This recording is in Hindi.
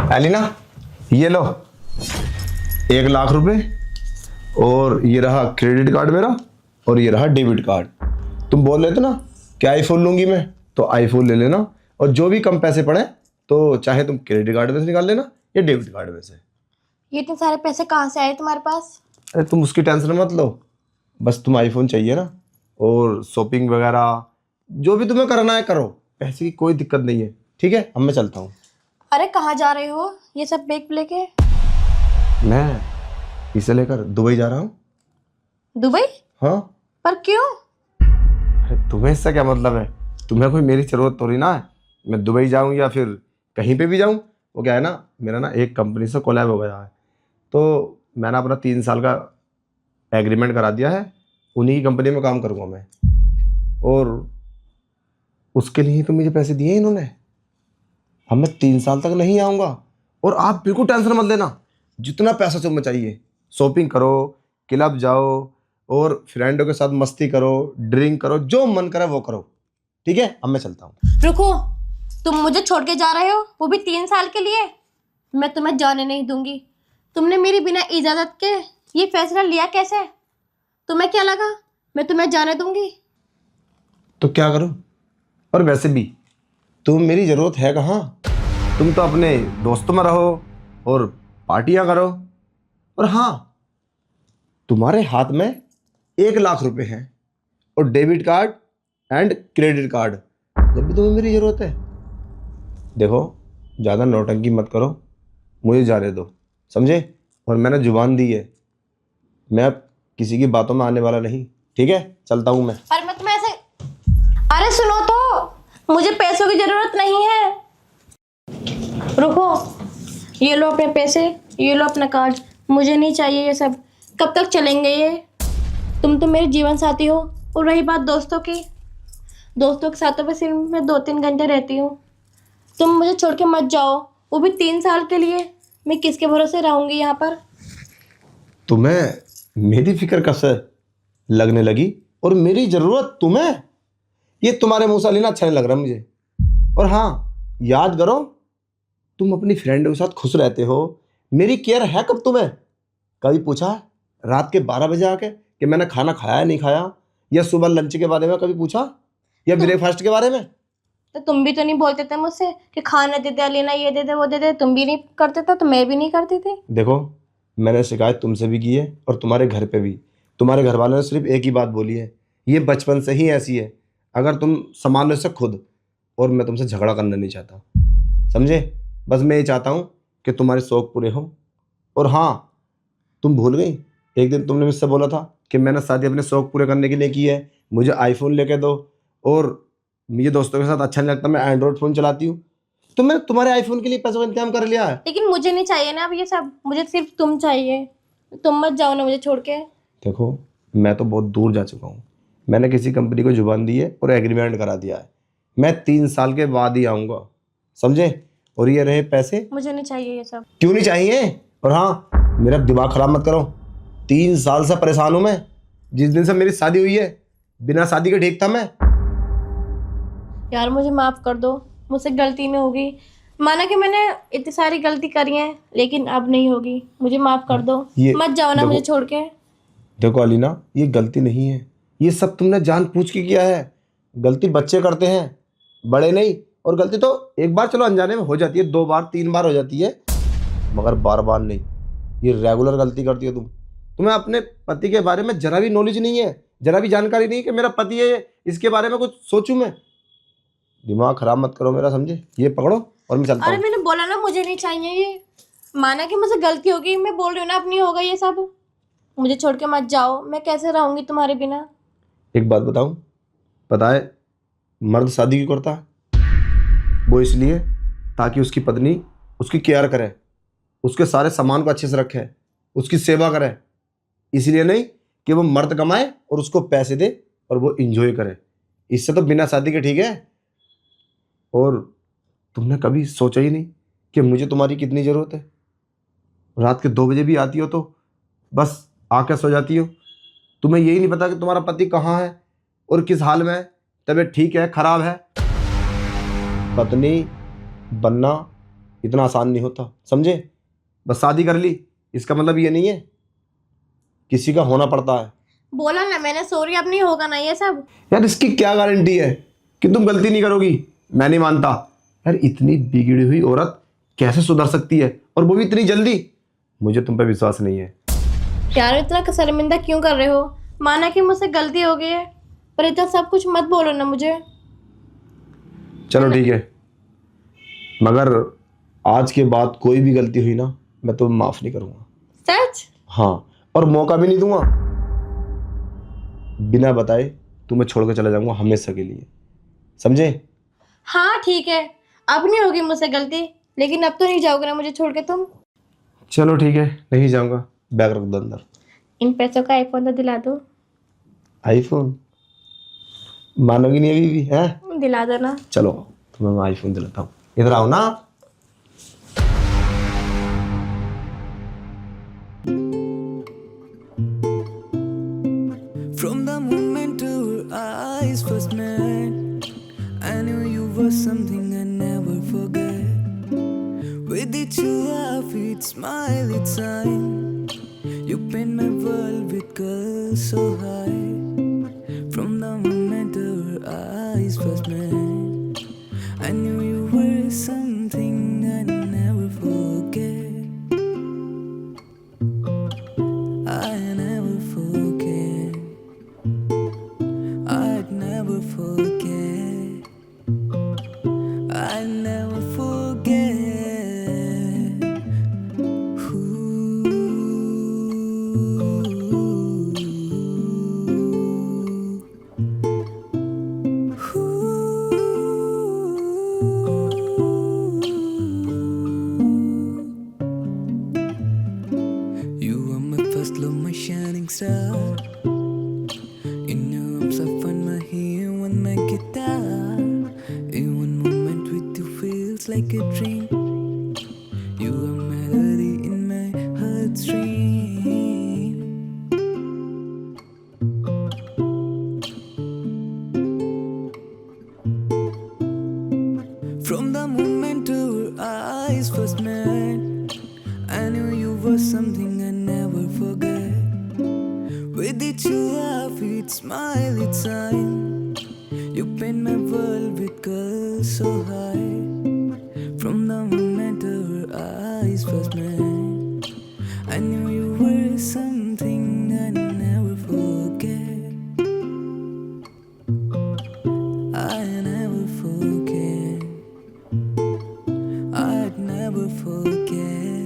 एलिना, ये लो 1 लाख रुपए, और ये रहा क्रेडिट कार्ड मेरा, और ये रहा डेबिट कार्ड। तुम बोल रहे थे ना कि आईफोन लूंगी मैं, तो आईफोन ले लेना, और जो भी कम पैसे पड़े तो चाहे तुम क्रेडिट कार्ड में से निकाल लेना या डेबिट कार्ड में से। ये इतने सारे पैसे कहाँ से आए तुम्हारे पास? अरे तुम उसकी टेंशन मत लो, बस तुम आईफोन चाहिए ना, और शॉपिंग वगैरह जो भी तुम्हें करना है करो, पैसे की कोई दिक्कत नहीं है। ठीक है, अब मैं चलता हूँ। अरे कहाँ जा रहे हो ये सब बैग लेके? मैं इसे लेकर दुबई जा रहा हूँ। दुबई? हाँ। पर क्यों? अरे तुम्हें इससे क्या मतलब है? तुम्हें कोई मेरी जरूरत थोड़ी ना है, मैं दुबई जाऊँ या फिर कहीं पे भी जाऊँ। वो क्या है ना, मेरा ना एक कंपनी से कोलैब हो गया है, तो मैंने अपना 3 साल का एग्रीमेंट करा दिया है, उन्हीं की कंपनी में काम करूँगा मैं, और उसके लिए तो मुझे पैसे दिए इन्होंने। अब मैं 3 साल तक नहीं आऊँगा, और आप बिल्कुल टेंशन मत लेना, जितना पैसा तुम्हें चाहिए शॉपिंग करो, क्लब जाओ, और फ्रेंडों के साथ मस्ती करो, ड्रिंक करो, जो मन करे वो करो। ठीक है, अब मैं चलता हूँ। रुको, तुम मुझे छोड़ के जा रहे हो, वो भी 3 साल के लिए? मैं तुम्हें जाने नहीं दूंगी। तुमने मेरी बिना इजाजत के ये फैसला लिया कैसे? तुम्हें क्या लगा मैं तुम्हें जाने दूंगी? तो क्या करूँ? और वैसे भी तुम मेरी ज़रूरत है कहाँ? तुम तो अपने दोस्तों में रहो और पार्टियाँ करो, और हाँ, तुम्हारे हाथ में 1 लाख रुपए हैं, और debit card and credit card, जब भी तुम्हें मेरी ज़रूरत है। देखो, ज़्यादा नौटंकी मत करो, मुझे जाने दो, समझे? और मैंने जुबान दी है, मैं अब किसी की बातों में आने वाला नहीं। ठीक है, चलता हूँ मैं। अरे मैं तुम्हें ऐसे, अरे सुनो तो, मुझे पैसों की जरूरत नहीं है। रुको, ये लो अपने पैसे, ये लो अपना कार्ड, मुझे नहीं चाहिए ये सब। कब तक चलेंगे ये? तुम तो मेरे जीवन साथी हो, और रही बात दोस्तों की, दोस्तों के साथ तो मैं सिर्फ मैं 2-3 घंटे रहती हूँ। तुम मुझे छोड़ के मत जाओ, वो भी 3 साल के लिए। मैं किसके भरोसे रहूंगी यहाँ पर? तुम्हें मेरी फिक्र कैसे लगने लगी, और मेरी ज़रूरत तुम्हें? ये तुम्हारे मुंह से लेना अच्छा नहीं लग रहा मुझे। और हाँ, याद करो, तुम अपनी फ्रेंडों के साथ खुश रहते हो, मेरी केयर है कब तुम्हें? कभी पूछा रात के 12 बजे आके कि मैंने खाना खाया है नहीं खाया, या सुबह लंच के बारे में कभी पूछा, या ब्रेकफास्ट के बारे में? तो तुम भी तो नहीं बोलते थे मुझसे कि खाना दे दे, लेना ये दे दे वो दे दे। तुम भी नहीं करते थे तो मैं भी नहीं करती थी। देखो, मैंने शिकायत तुमसे भी की है, और तुम्हारे घर पे भी। तुम्हारे घर वालों ने सिर्फ एक ही बात बोली है, ये बचपन से ही ऐसी है, अगर तुम संभाल लो इसे खुद। और मैं तुमसे झगड़ा करना नहीं चाहता, समझे? बस मैं ये चाहता हूँ कि तुम्हारे शौक पूरे हों। और हाँ, तुम भूल गई, एक दिन तुमने मुझसे बोला था कि मैंने शादी अपने शौक पूरे करने के लिए की है, मुझे आईफोन लेके दो, और मुझे दोस्तों के साथ अच्छा नहीं लगता, मैं एंड्रॉयड फ़ोन चलाती हूँ। तो मैं तुम्हारे आईफोन के लिए पैसों का इंतजाम कर लिया है। लेकिन मुझे नहीं चाहिए ना अब ये सब, मुझे सिर्फ तुम चाहिए। तुम मत जाओ ना मुझे छोड़ के। देखो, मैं तो बहुत दूर जा चुका हूँ, मैंने किसी कंपनी को जुबान दी है और एग्रीमेंट करा दिया है, मैं 3 साल के बाद ही आऊँगा, समझे? और ये रहे पैसे। मुझे नहीं चाहिए ये सब। क्यों नहीं चाहिए? और हाँ, मेरा दिमाग ख़राब मत करो, 3 साल से परेशान हूँ मैं। जिस दिन से मेरी शादी हुई है, बिना शादी के ठीक था मैं। यार मुझे माफ कर दो, मुझसे गलती नहीं होगी। माना कि मैंने इतनी सारी गलती करी है, लेकिन अब नहीं होगी। मुझे माफ कर दो, मत जाओ ना मुझे छोड़ के। देखो अलीना, ये गलती नहीं है, ये सब तुमने जानबूझ के किया है। गलती बच्चे करते हैं, बड़े नहीं। और गलती तो एक बार चलो अनजाने में हो जाती है, 2 बार 3 बार हो जाती है, मगर बार बार नहीं। ये रेगुलर गलती करती हो तुम। तुम्हें अपने पति के बारे में जरा भी नॉलेज नहीं है, जरा भी जानकारी नहीं कि मेरा पति है, इसके बारे में कुछ सोचूं मैं? दिमाग खराब मत करो मेरा, समझे? ये पकड़ो और मैं चलता अरे हूँ। मैंने बोला ना मुझे नहीं चाहिए ये। माना कि मुझसे गलती होगी, मैं बोल रही हूँ ना अपनी हो गई ये सब। मुझे छोड़ के मत जाओ, मैं कैसे रहूंगी तुम्हारे बिना? एक बात बताऊं, पता है मर्द शादी क्यों करता है? वो इसलिए ताकि उसकी पत्नी उसकी केयर करे, उसके सारे सामान को अच्छे से रखे, उसकी सेवा करे। इसलिए नहीं कि वो मर्द कमाए और उसको पैसे दे और वो इंजॉय करे। इससे तो बिना शादी के ठीक है। और तुमने कभी सोचा ही नहीं कि मुझे तुम्हारी कितनी ज़रूरत है? रात के 2 बजे भी आती हो तो बस आके सो जाती हो। तुम्हें यही नहीं पता कि तुम्हारा पति कहाँ है और किस हाल में है, तबीयत ठीक है खराब है? पत्नी बनना इतना आसान नहीं होता, समझे? बस शादी कर ली इसका मतलब ये नहीं है, किसी का होना पड़ता है। बोला ना मैंने, सॉरी, अब नहीं होगा ना ये सब। यार इसकी क्या गारंटी है कि तुम गलती नहीं करोगी? मैं नहीं मानता। यार इतनी बिगड़ी हुई औरत कैसे सुधर सकती है, और वो भी इतनी जल्दी? मुझे तुम पे विश्वास नहीं है। यार इतना शर्मिंदा क्यों कर रहे हो? माना कि मुझसे गलती हो गई है, पर इतना सब कुछ मत बोलो ना मुझे। चलो ठीक है, मगर आज के बाद कोई भी गलती हुई ना, मैं तुम्हें माफ नहीं करूंगा। सच? हाँ, और मौका भी नहीं दूंगा। बिना बताए तुम्हें छोड़ कर चला जाऊंगा हमेशा के लिए, समझे? हाँ ठीक है, अब नहीं होगी मुझसे गलती, लेकिन अब तो नहीं जाओगे ना मुझे छोड़ के तुम? चलो ठीक है, नहीं जाऊंगा। बैग रख दो अंदर। इन पैसों का आईफोन तो दिला दो। आईफोन? मानोगी नहीं अभी भी? है, दिला दो ना। चलो तुम्हें मैं आईफोन दिलाता हूँ, इधर आओ ना। From the moment our eyes first met, I knew you were something I never forget. With each laugh, each smile, each sign, you paint my world with colors so high. From the moment our eyes first met, I knew you were something I never forget. I never forget. I'd never forget. I'd never forget. You are my first love, my shining star. In your arms I find my hero and my guitar. In one moment with you feels like a dream. You are melody in my heartstream. From the moment our eyes first met, I knew you were something I never forget. With each laugh, each smile, each sign, you paint my world with colors so high. From the moment our eyes first met, I knew you were something I never forget. I never forget. I'd never forget.